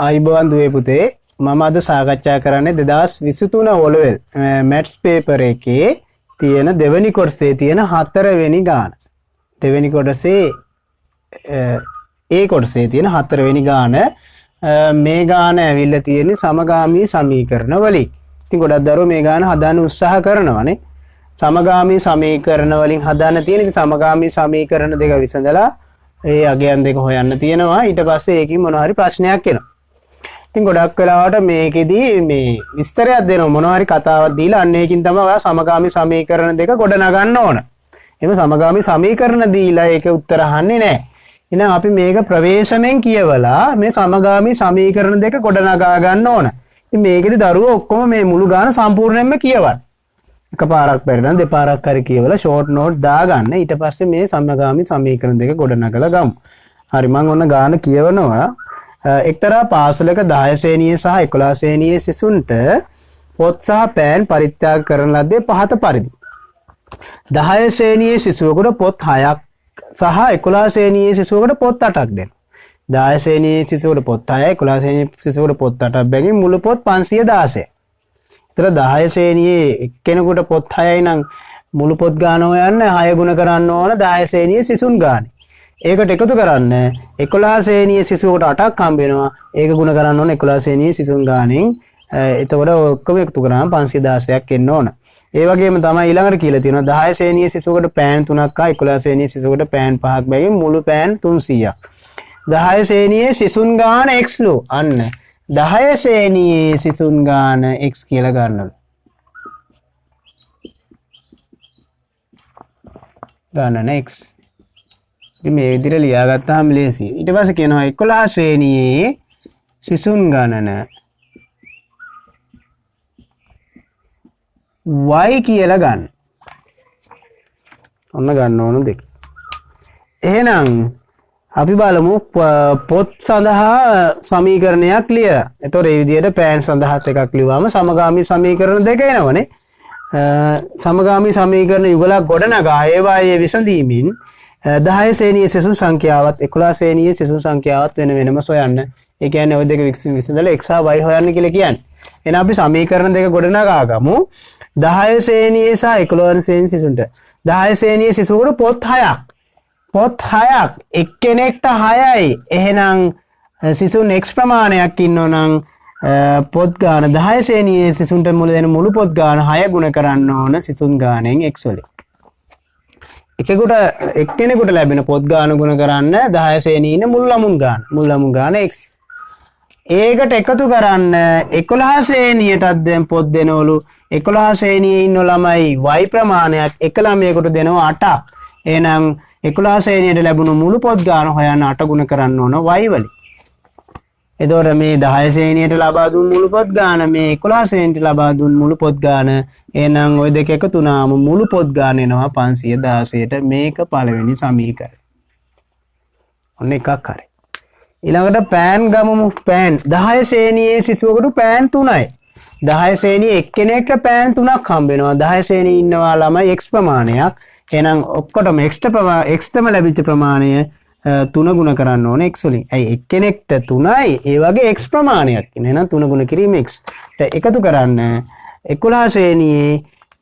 ආයිබෝවන් දුවේ පුතේ මම අද සාකච්ඡා කරන්නේ 2023 ඔලෙවල් මැත්ස් පේපර් එකේ තියෙන දෙවෙනි කොටසේ තියෙන හතරවෙනි ගාන. දෙවෙනි කොටසේ කොටසේ තියෙන හතරවෙනි ගාන මේ ගාන ඇවිල්ලා තියෙන්නේ සමගාමී සමීකරණ වලින්. ඉතින් ගොඩක් දරුවෝ මේ ගාන හදන්න උත්සාහ කරනවානේ. සමගාමී සමීකරණ වලින් හදන්න තියෙන ඉතින් සමගාමී සමීකරණ දෙක විසඳලා ඒ අගයන් දෙක හොයන්න තියෙනවා. ඊට පස්සේ ඒකෙන් මොනවා හරි ප්‍රශ්නයක් එනවා. ඉතින් ගොඩක් වෙලාවට මේකෙදී මේ විස්තරයක් දෙනවා මොනවා හරි කතාවක් දීලා අන්න ඒකින් තමයි ඔයා සමගාමී සමීකරණ දෙක ගොඩ නගන්න ඕන. එහෙම සමගාමී සමීකරණ දීලා ඒක උත්තර අහන්නේ නැහැ. එහෙනම් අපි මේක ප්‍රවේශමෙන් කියවලා මේ සමගාමී සමීකරණ දෙක ගොඩ නගා ගන්න ඕන. ඉතින් මේකෙදී දරුවෝ ඔක්කොම මේ මුළු ගාන සම්පූර්ණයෙන්ම කියවන්න. එකපාරක් බැරි නම් දෙපාරක් හරි කියවලා ෂෝට් නෝට් දාගන්න. ඊට පස්සේ මේ සමගාමී සමීකරණ දෙක ගොඩ නගලා ගමු. හරි මම ඔන්න ගාන කියවනවා. එක්තරා පාසලක 10 ශ්‍රේණියේ සහ 11 ශ්‍රේණියේ සිසුන්ට පොත් සහ පෑන් පරිත්‍යාග කරන ලද්දේ පහත පරිදි 10 ශ්‍රේණියේ සිසුවෙකුට පොත් 6ක් සහ 11 ශ්‍රේණියේ සිසුවෙකුට පොත් 8ක් දෙනවා. 10 ශ්‍රේණියේ සිසුවෙකුට පොත් 6යි 11 ශ්‍රේණියේ සිසුවෙකුට පොත් 8ක් බැගින් මුළු පොත් 516යි. ඒතර 10 ශ්‍රේණියේ එක්කෙනෙකුට පොත් 6යි නම් මුළු පොත් ගාන හොයන්න 6 ගුණ කරන්න ඕන 10 ශ්‍රේණියේ සිසුන් ගානේ. ඒකට එකතු කරන්න 11 ශ්‍රේණියේ සිසුවට 8ක් හම්බ වෙනවා. ඒක ගුණ කරන්න ඕන 11 ශ්‍රේණියේ සිසුන් ගානෙන්. එතකොට ඔක්කොම එකතු කරාම 516ක් එන්න ඕන. ඒ වගේම තමයි ඊළඟට කියලා තියෙනවා 10 ශ්‍රේණියේ සිසුවකට පෑන් 3ක් හා 11 ශ්‍රේණියේ සිසුවකට පෑන් 5ක් බැගින් මුළු පෑන් 300ක්. 10 ශ්‍රේණියේ සිසුන් ගාන x ලෝ. අන්න 10 ශ්‍රේණියේ සිසුන් ගාන x කියලා ගන්නවලු. ගානන x මේ විදිහට ලියාගත්තාම ලේසියි. ඊට පස්සේ කියනවා 11 ශ්‍රේණියේ සිසුන් ගණන y කියලා ගන්න. ඔන්න ගන්න ඕන දෙක. එහෙනම් අපි බලමු පොත් සඳහා සමීකරණයක් ලියලා. එතකොට මේ විදිහට පෑන් සඳහාත් එකක් ලියවම සමගාමී සමීකරණ දෙක එනවනේ. සමගාමී සමීකරණ යුගලක් ගොඩනගා ඒවායේ විසඳීමෙන් 10 ශ්‍රේණියේ සිසුන් සංඛ්‍යාවත් 11 ශ්‍රේණියේ සිසුන් සංඛ්‍යාවත් වෙන වෙනම සොයන්න. ඒ කියන්නේ ওই දෙක විසඳලා x හා y හොයන්න කියලා කියන්නේ. එහෙනම් අපි සමීකරණ දෙක ගොඩනගා ගමු. 10 ශ්‍රේණියේ සහ 11 ශ්‍රේණියේ සිසුන්ට 10 ශ්‍රේණියේ සිසුවකට පොත් 6ක්. පොත් 6ක් එක්කෙනෙක්ට 6යි. එහෙනම් සිසුන් x ප්‍රමාණයක් ඉන්නෝ නම් පොත් ගාන 10 ශ්‍රේණියේ සිසුන්ට මුල දෙන මුළු පොත් ගාන 6 ගුණ කරන්න ඕන සිසුන් ගානෙන් x වලින්. එක්කෙනෙකුට ලැබෙන පොත් ගාන ගුණ කරන්න 10 ශ්‍රේණියේ ඉන්න මුළු ළමුන් ගාන x. ඒකට එකතු කරන්න 11 ශ්‍රේණියටත් දැන් පොත් දෙනවලු 11 ශ්‍රේණියේ ඉන්න ළමයි y ප්‍රමාණයක් එක ළමයෙකුට දෙනවා 8ක්. එහෙනම් 11 ශ්‍රේණියට ලැබුණු මුළු පොත් ගාන හොයන්න 8 ගුණ කරන්න ඕන y වලින්. එතකොට මේ 10 ශ්‍රේණියට ලබා දුන් මුළු පොත් ගාන මේ 11 ශ්‍රේණියට ලබා දුන් මුළු පොත් ගාන එහෙනම් ওই දෙක එකතු වුණාම මුළු පොත් ගාන එනවා 516ට. මේක පළවෙනි සමීකරණය. ඔන්න එකක් හරි. ඊළඟට පෑන් ගමමු. පෑන් 10 ශ්‍රේණියේ සිසුවෙකුට පෑන් 3යි. 10 ශ්‍රේණියේ එක්කෙනෙක්ට පෑන් 3ක් හම්බ වෙනවා. 10 ශ්‍රේණියේ ඉන්නවා ළමයි x ප්‍රමාණයක්. එහෙනම් ඔක්කොටම x ලැබිච්ච ප්‍රමාණය 3 ගුණ කරන්න ඕනේ x වලින්. ඇයි එක්කෙනෙක්ට 3යි ඒ වගේ x ප්‍රමාණයක් ඉන්නේ. එහෙනම් 3 ගුණ කිරීම x. එකතු කරන්න 11 ශ්‍රේණියේ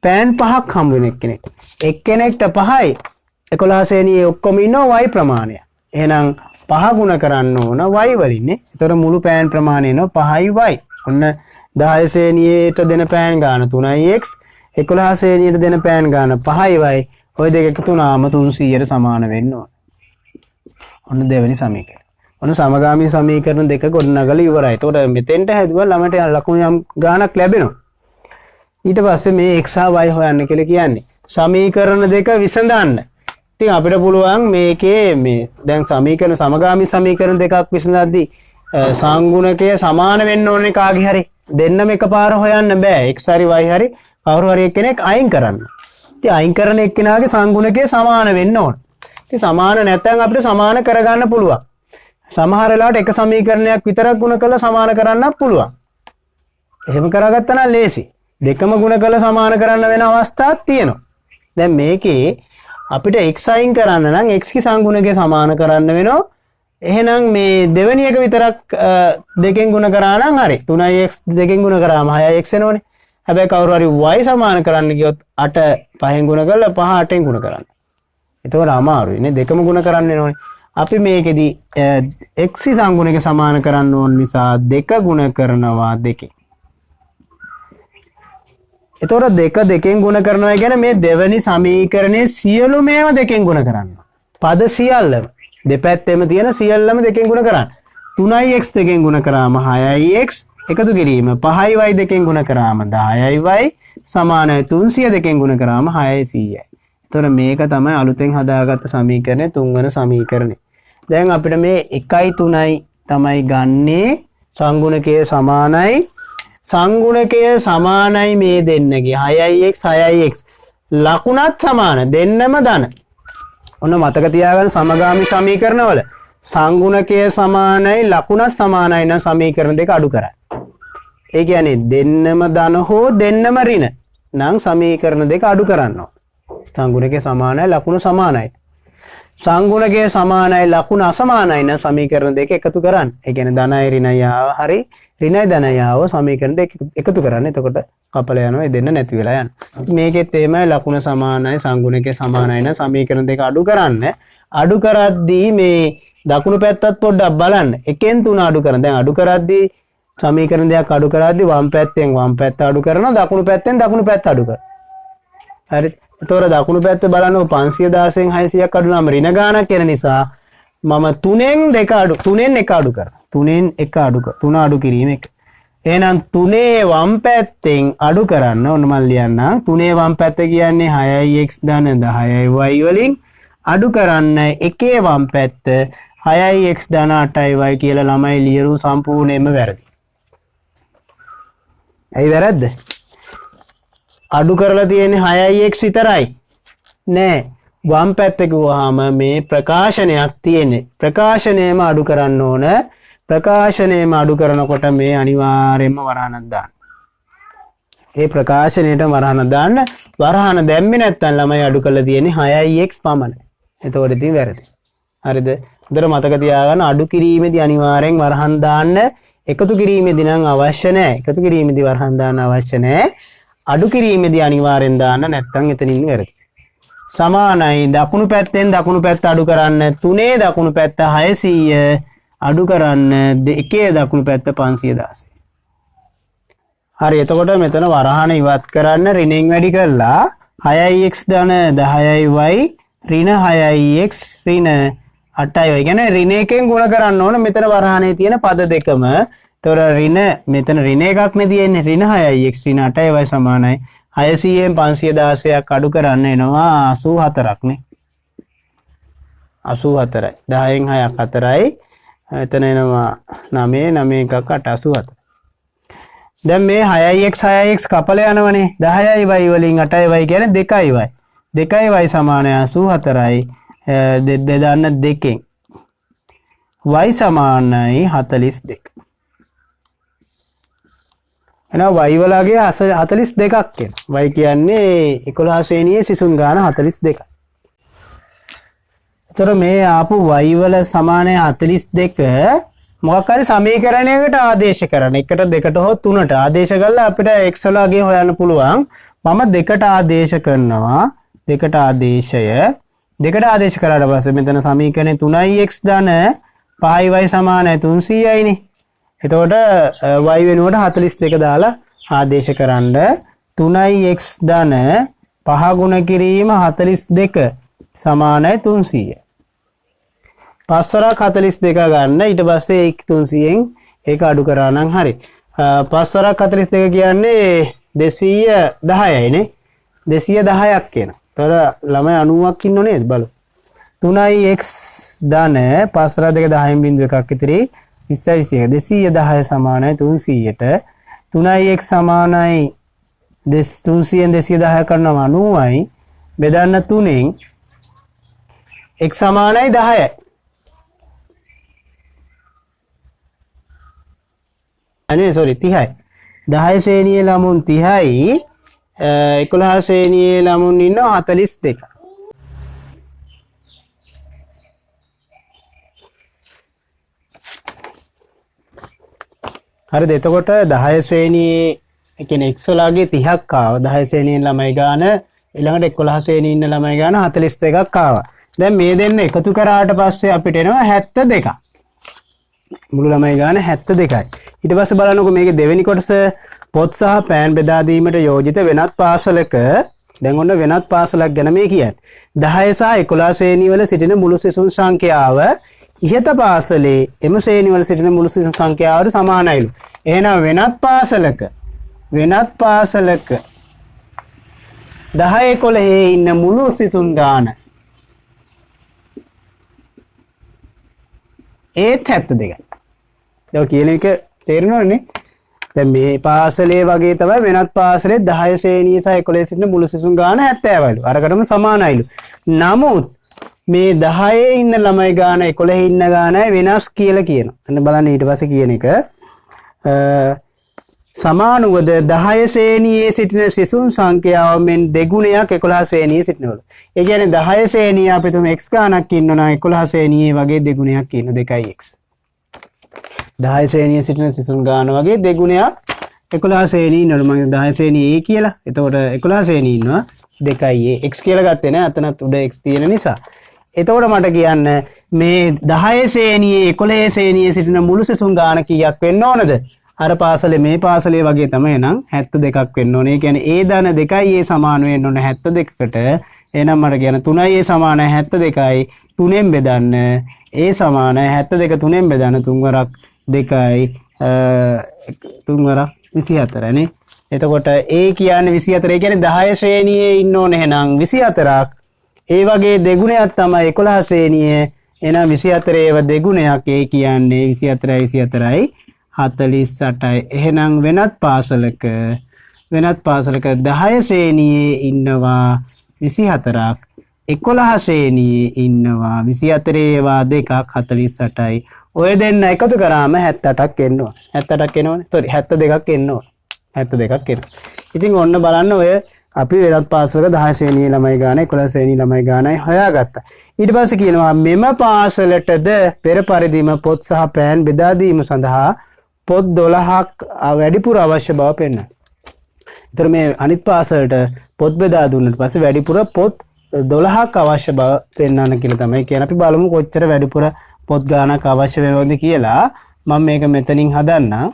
පෑන් 5ක් හම්බ වෙන එක්කෙනෙක්ට 5යි. 11 ශ්‍රේණියේ ඔක්කොම ඉන්නවා y ප්‍රමාණය. එහෙනම් 5 ගුණ කරන්න ඕන y වලින්නේ. ඒතර මුළු පෑන් ප්‍රමාණය එනවා 5y. ඔන්න 10 ශ්‍රේණියේට දෙන පෑන් ගාන 3x 11 ශ්‍රේණියට දෙන පෑන් ගාන 5y. ওই දෙක එකතු වුණාම 300ට සමාන වෙන්න ඕන. ඔන්න දෙවෙනි සමීකරණය. ඔන්න සමගාමී සමීකරණ දෙක ගොඩනගලා ඉවරයි. ඒතකොට මෙතෙන්ට හැදුවා ළමයට ලකුණු යම් ගානක් ලැබෙනවා. ඊට පස්සේ මේ x හා y හොයන්න කියලා කියන්නේ. සමීකරණ දෙක විසඳන්න. ඉතින් අපිට පුළුවන් මේකේ මේ දැන් සමීකරණ සමගාමී සමීකරණ දෙකක් විසඳද්දී සංගුණකය සමාන වෙන්න ඕනේ කාගේ හරි. දෙන්නම එකපාර හොයන්න බෑ. x හරි y හරි කවුරු හරි එක්කෙනෙක් අයින් කරන්න. ඉතින් අයින් කරන එක්කෙනාගේ සංගුණකය සමාන වෙන්න ඕන. ඉතින් සමාන නැත්නම් අපිට සමාන කරගන්න පුළුවන්. සමහර වෙලාවට එක සමීකරණයක් විතරක් ගුණ කරලා සමාන කරන්නත් පුළුවන්. එහෙම කරගත්තා නම් ලේසි. දෙකම ගුණ කරලා සමාන කරන්න වෙන අවස්ථාවක් තියෙනවා. දැන් මේකේ අපිට x අයින් කරන්න නම් x කි සංගුණකය සමාන කරන්න වෙනවා එහෙනම් මේ දෙවෙනි එක විතරක් දෙකෙන් ගුණ කරා නම් හරි 3x දෙකෙන් ගුණ කරාම 6x එනවනේ. හැබැයි කවුරු හරි y සමාන කරන්න ගියොත් 8 5න් ගුණ කරලා 5 8න් ගුණ කරන්න. එතකොට අමාරුයි නේ දෙකම ගුණ කරන්න වෙනවනේ. අපි මේකෙදි x සංගුණයක සමාන කරන්න ඕන නිසා දෙක ගුණ කරනවා දෙකෙන්. එතකොට දෙක දෙකෙන් ගුණ කරනවා කියන්නේ මේ දෙවෙනි සමීකරණයේ සියලුම ඒවා දෙකෙන් ගුණ කරනවා. පද සියල්ලම දෙපැත්තෙම තියෙන සියල්ලම දෙකෙන් ගුණ කරන්න. 3x දෙකෙන් ගුණ කරාම 6x එකතු කිරීම 5y දෙකෙන් ගුණ කරාම 10y සමානයි 300 දෙකෙන් ගුණ කරාම 600යි. එතකොට මේක තමයි අලුතෙන් හදාගත්ත සමීකරණය තුන්වන සමීකරණය. දැන් අපිට මේ 1යි 3යි තමයි ගන්නේ සංගුණකයේ සමානයි සංගුණකයේ සමානයි මේ දෙන්නගේ 6ix 6ix ලකුණත් සමාන දෙන්නම ධන. ඔන්න මතක තියාගන්න සමගාමී සමීකරණවල සංගුණකයේ සමානයි ලකුණත් සමානයි නම් සමීකරණ දෙක අඩු කරයි. ඒ කියන්නේ දෙන්නම ධන හෝ දෙන්නම ඍණ නම් සමීකරණ දෙක අඩු කරනවා. සංගුණකයේ සමානයි ලකුණු සමානයි. සංගුණකයේ සමානයි ලකුණු අසමානයි නම් සමීකරණ දෙක එකතු කරන්න. ඒ කියන්නේ ධනයි ඍණයි ආව හරි ඍණයි ධනයි ආව සමීකරණ දෙක එකතු කරන්න. එතකොට කපල යනවා ඒ දෙන්න නැති වෙලා යන. මේකෙත් එමය ලකුණු සමානයි සංගුණකයේ සමානයි නම් සමීකරණ දෙක අඩු කරන්න. අඩු කරද්දී මේ දකුණු පැත්තත් පොඩ්ඩක් බලන්න. එකෙන් 3 අඩු කරන. දැන් අඩු කරද්දී සමීකරණ දෙකක් අඩු කරද්දී වම් පැත්තෙන් වම් පැත්ත අඩු කරනවා දකුණු පැත්තෙන් දකුණු පැත්ත අඩු කරනවා. හරි. එතකොට දකුණු පැත්ත බලනකො 516න් 600ක් අඩු නම් ඍණ ගාණක් වෙන නිසා මම 3න් 1 අඩු කරනවා. 3න් 1 අඩු කර 3 අඩු කිරීම එක. එහෙනම් 3 වම් පැත්තෙන් අඩු කරන්න ඕන මම ලියන්නම්. 3 වම් පැත්ත කියන්නේ 6x ධන 10y වලින් අඩු කරන්න එකේ වම් පැත්ත 6x ධන 8y කියලා ළමයි ලියරු සම්පූර්ණයෙන්ම වැරදි. ඇයි වැරද්ද? අඩු කරලා තියෙන්නේ 6x විතරයි. නෑ. වම් පැත්ත ගුවාම මේ ප්‍රකාශනයක් තියෙන්නේ. ප්‍රකාශනයම අඩු කරන්න ඕන. ප්‍රකාශනයම අඩු කරනකොට මේ අනිවාර්යයෙන්ම වරහනක් දාන්න. ඒ ප්‍රකාශනයට වරහන දාන්න. වරහන දැම්මේ නැත්නම් ළමයි අඩු කරලා තියෙන්නේ 6x පමණයි. එතකොට ඉතින් වැරදි. හරිද? හොඳට මතක තියාගන්න අඩු කිරීමේදී අනිවාර්යෙන් වරහන් දාන්න. එකතු කිරීමේදී නම් අවශ්‍ය නැහැ. එකතු කිරීමේදී වරහන් දාන්න අවශ්‍ය නැහැ. අඩු කිරීමේදී අනිවාර්යෙන් දාන්න නැත්නම් එතනින් වැරදි. සමානයි දකුණු පැත්තෙන් දකුණු පැත්ත අඩු කරන්න 3 දකුණු පැත්ත 600 අඩු කරන්න 2 දකුණු පැත්ත 516. හරි එතකොට මෙතන වරහන ඉවත් කරන්න ඍණෙන් වැඩි කරලා 6x ධන 10y ඍණ 6x ඍණ 8y කියන්නේ ඍණ එකෙන් ගුණ කරන්න ඕන මෙතන වරහනේ තියෙන පද දෙකම. එතකොට ඍණ මෙතන ර්ණ එකක් නේ තියෙන්නේ ඍණ 6x ඍණ 8y සමානයි 600න් 516ක් අඩු කරන්න එනවා 84ක් නේ 84යි 10න් 6ක් 4යි එතන එනවා 9 9 එකක් 8 84. දැන් මේ 6x කපල යනවනේ 10y වලින් 8y කියන්නේ 2y 2y සමානයි 84යි බෙදන්න 2කින් y සමානයි 42. එහෙනම් y වලගේ 42ක් එනවා. y කියන්නේ 11 ශ්‍රේණියේ සිසුන් ගාන 42. ඒතර මේ ආපු y වල සමානයි 42 මොකක් හරි සමීකරණයකට ආදේශ කරන්න. 1ට 2ට හෝ 3ට ආදේශ කළා අපිට x වලගේ හොයන්න පුළුවන්. මම 2ට ආදේශ කරනවා. 2ට ආදේශය 2ට ආදේශ කරාට පස්සේ මෙතන සමීකරණේ 3x ධන 5y සමානයි 300යි නේ. එතකොට y වෙනුවට 42 දාලා ආදේශ කරන්න 3x ධන 5 ගුණ කිරීම 42 සමානයි 300. 5 වරක් 42 ගන්න ඊට පස්සේ 300න් ඒක අඩු කරා නම් හරි. 5 වරක් 42 කියන්නේ 210යි නේ. 210ක් කියනවා. එතකොට ළමයි 90ක් ඉන්නෝ නේද බලමු. 3x ධන 5 වරක් 2 10න් බිංදුව එකක් ඉතිරි 20 210 සමානයි 300ට 3x සමානයි 300න් 210 කරනවා 90යි බෙදන්න 3න් x සමානයි 10යි. අනේ sorry 30යි. 10 ශ්‍රේණියේ ළමුන් 30යි 11 ශ්‍රේණියේ ළමුන් ඉන්නවා 42. හරිද? එතකොට 10 ශ්‍රේණියේ ඒ කියන්නේ x වලගේ 30ක් ආවා. 10 ශ්‍රේණියේ ළමයි ගාන ඊළඟට 11 ශ්‍රේණියේ ඉන්න ළමයි ගාන 42ක් ආවා. දැන් මේ දෙන්න එකතු කරාට පස්සේ අපිට එනවා 72ක්. මුළු ළමයි ගාන 72යි. ඊට පස්සේ බලන්නකො මේකේ දෙවෙනි කොටස පොත් සහ පෑන් බෙදා දීමට යෝජිත වෙනත් පාසලක දැන් ඔන්න වෙනත් පාසලක් ගැන මේ කියන්නේ. 10 සහ 11 ශ්‍රේණිය වල සිටින මුළු සිසුන් සංඛ්‍යාව ඉහත පාසලේ එම ශ්‍රේණිය වල සිටින මුළු සිසුන් සංඛ්‍යාවට සමානයිලු. එහෙනම් වෙනත් පාසලක 10 11 ඉන්න මුළු සිසුන් ගාන ඒත් 72යි. දැන් කියන එක තේරෙනවනේ. දැන් මේ පාසලේ වගේ තමයි වෙනත් පාසලේ 10 ශ්‍රේණිය සහ 11 සිටින මුළු සිසුන් ගාන 70යිලු. අරකටම සමානයිලු. නමුත් මේ 10 ඉන්න ළමයි ගාන 11 ඉන්න ගානයි වෙනස් කියලා කියනවා. අන්න බලන්න ඊට පස්සේ කියන එක සමානුවද 10 ශ්‍රේණියේ සිටින සිසුන් සංඛ්‍යාව මෙන් දෙගුණයක් 11 ශ්‍රේණියේ සිටිනවලු. ඒ කියන්නේ 10 ශ්‍රේණිය අපි තුම x ගානක් ඉන්නවා 11 ශ්‍රේණියේ වගේ දෙගුණයක් ඉන්න 2x. 10 ශ්‍රේණියේ සිටින සිසුන් ගාන වගේ දෙගුණයක් 11 ශ්‍රේණියේ ඉන්නවලු. මම 10 ශ්‍රේණියේ a කියලා. එතකොට 11 ශ්‍රේණියේ ඉන්නවා 2a. x කියලා ගත්තේ නෑ. අතනත් උඩ x තියෙන නිසා. එතකොට මට කියන්න මේ 10 ශ්‍රේණියේ 11 ශ්‍රේණියේ සිටින මුළු සිසුන් ගාන කීයක් වෙන්න ඕනද? අර පාසලේ මේ පාසලේ වගේ තමයි නම් 72ක් වෙන්න ඕනේ. ඒ කියන්නේ a ධන 2යි a සමාන වෙන්න ඕනේ 72කට. එහෙනම් මට කියන්න 3යි a සමාන 72යි 3ෙන් බෙදන්න a සමාන 72 3ෙන් බෙදන්න 3 වරක් 2යි 3 වරක් 24 නේ. එතකොට a කියන්නේ 24. ඒ කියන්නේ 10 ශ්‍රේණියේ ඉන්න ඕනේ එහෙනම් 24ක්. ඒ වගේ දෙගුණයක් තමයි 11 ශ්‍රේණියේ. එහෙනම් 24 ඒව දෙගුණයක්. a කියන්නේ 24යි 24යි 48යි. එහෙනම් වෙනත් පාසලක 10 ශ්‍රේණියේ ඉන්නවා 24ක් 11 ශ්‍රේණියේ ඉන්නවා 24 ඒවා දෙකක් 48යි. ඔය දෙන්න එකතු කරාම 78ක් එන්න ඕන. 78ක් එනවනේ. sorry 72ක් එන්න ඕන. 72ක් එනවා. ඉතින් ඔන්න බලන්න ඔය අපි වෙනත් පාසලක 10 ශ්‍රේණියේ ළමයි ගාන 11 ශ්‍රේණියේ ළමයි ගානයි හොයාගත්තා. ඊට පස්සේ කියනවා මෙම පාසලටද පෙර පරිදිම පොත් සහ පෑන් බෙදා දීම සඳහා පොත් 12ක් වැඩිපුර අවශ්‍ය බව පෙන්වනවා. ඒතර මේ අනිත් පාසලට පොත් බෙදා දුන්නාට පස්සේ වැඩිපුර පොත් 12ක් අවශ්‍ය බව පෙන්වන්න කියලා තමයි කියන්නේ. අපි බලමු කොච්චර වැඩිපුර පොත් ගානක් අවශ්‍ය වෙනවද කියලා. මම මේක මෙතනින් හදන්නම්.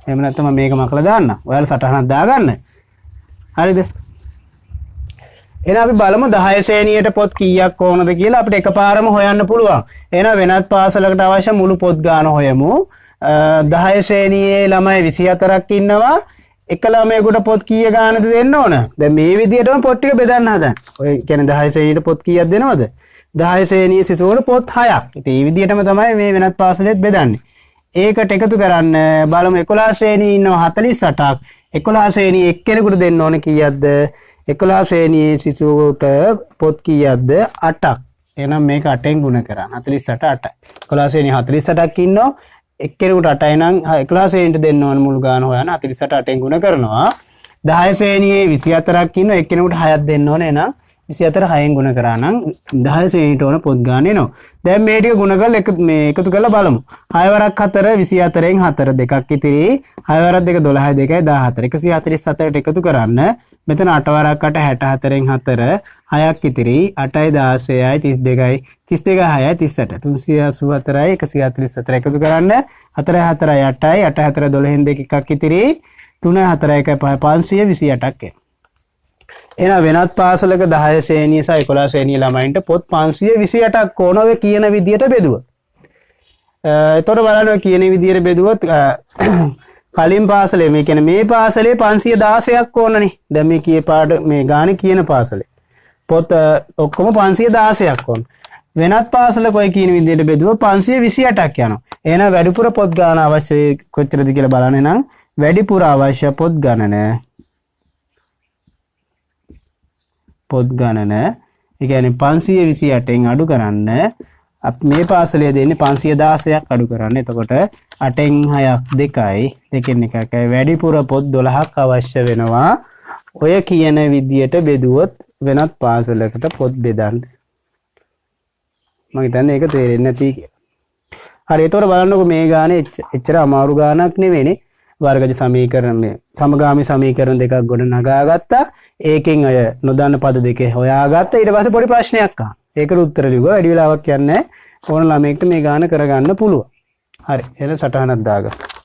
එහෙම නැත්නම් මම මේක මකලා දාන්නම්. ඔයාලා සටහනක් දාගන්න. හරිද? එහෙනම් අපි බලමු 10 ශ්‍රේණියට පොත් කීයක් ඕනද කියලා අපිට එකපාරම හොයන්න පුළුවන්. එහෙනම් වෙනත් පාසලකට අවශ්‍ය මුළු පොත් ගාන හොයමු. 10 ශ්‍රේණියේ ළමයි 24ක් ඉන්නවා. එක ළමයෙකුට පොත් කීය ගානද දෙන්න ඕන? දැන් මේ විදිහටම පොත් ටික බෙදන්න හදන්න. ඔය කියන්නේ 10 ශ්‍රේණියට පොත් කීයක් දෙනවද? 10 ශ්‍රේණියේ සිසුවල පොත් 6ක්. ඉතින් මේ විදිහටම තමයි මේ වෙනත් පාසලෙත් බෙදන්නේ. ඒකට එකතු කරන්න බලමු 11 ශ්‍රේණියේ ඉන්නවා 48ක්. 11 ශ්‍රේණියේ එක්කෙනෙකුට දෙන්න ඕන කීයක්ද? 11 ශ්‍රේණියේ සිසුවට පොත් කීයක්ද? 8ක්. එහෙනම් මේක 8ෙන් ගුණ කරන්න. 48 8යි. 11 ශ්‍රේණියේ 48ක් ඉන්නවා. එක්කෙනෙකුට 8යි නම් 11 ශ්‍රේණියට දෙන්න ඕන මුළු ගාන හොයන්න 48 8ෙන් ගුණ කරනවා. 10 ශ්‍රේණියේ 24ක් ඉන්නවා. එක්කෙනෙකුට 6ක් දෙන්න ඕන. එහෙනම් 24 6ෙන් ගුණ කරා නම් 10 ශ්‍රේණියට ඕන පොත් ගාන එනවා. දැන් මේ ටික ගුණ කරලා එකතු කරලා බලමු. 6 වරක් 4 24න් 4 දෙකක් ඉතිරි. 6 වරක් 2 12 2යි 14. 147ට එකතු කරන්න. මෙතන 8 වරක් 8 64න් 4 6ක් ඉතිරි. 8යි 16යි 32යි 32යි 6යි 38. 384යි 144 එකතු කරන්න. 4යි 4යි 8යි 8 4 12න් 2 එකක් ඉතිරි. 3යි 4යි 1යි 528ක් එනවා. එහෙනම් වෙනත් පාසලක 10 ශ්‍රේණිය සහ 11 ශ්‍රේණිය ළමයින්ට පොත් 528ක් ඕන ඔය කියන විදියට බෙදුවා. එතකොට බලන්න ඔය කියන විදියට බෙදුවොත් කලින් පාසලේ මේ කියන්නේ මේ පාසලේ 516ක් ඕනනේ. දැන් මේ කීයේ පාඩ මේ ගානේ කියන පාසලේ පොත් ඔක්කොම 516ක් ඕන. වෙනත් පාසලක ඔය කියන විදියට බෙදුවොත් 528ක් යනවා. එහෙනම් වැඩිපුර පොත් ගාන අවශ්‍ය කොච්චරද කියලා බලන්න නම් වැඩිපුර අවශ්‍ය පොත් ගණන ඒ කියන්නේ 528න් අඩු කරන්න මේ පාසලේ දෙන්නේ 516ක් අඩු කරන්න. එතකොට 8න් 6ක් 2යි 2න් 1යි වැඩිපුර පොත් 12ක් අවශ්‍ය වෙනවා. ඔය කියන විදියට බෙදුවොත් වෙනත් පාසලකට පොත් බෙදන්න. මම හිතන්නේ ඒක තේරෙන්නේ නැති කියලා. හරි එතකොට බලන්නකො මේ ගානේ එච්චර අමාරු ගානක් නෙවෙයිනේ. වර්ගජ සමීකරණය සමගාමී සමීකරණ දෙකක් ගොඩ නගාගත්තා. ඒකෙන් අය නොදන්න පද දෙකේ හොයාගත්තා. ඊට පස්සේ පොඩි ප්‍රශ්නයක් ආවා. ඒකට උත්තර ලිව්වා. වැඩි වෙලාවක් යන්නේ නැහැ. ඕන ළමයෙක්ට මේ ගාන කරගන්න පුළුවන්. හරි එහෙනම් සටහනක් දාගමු.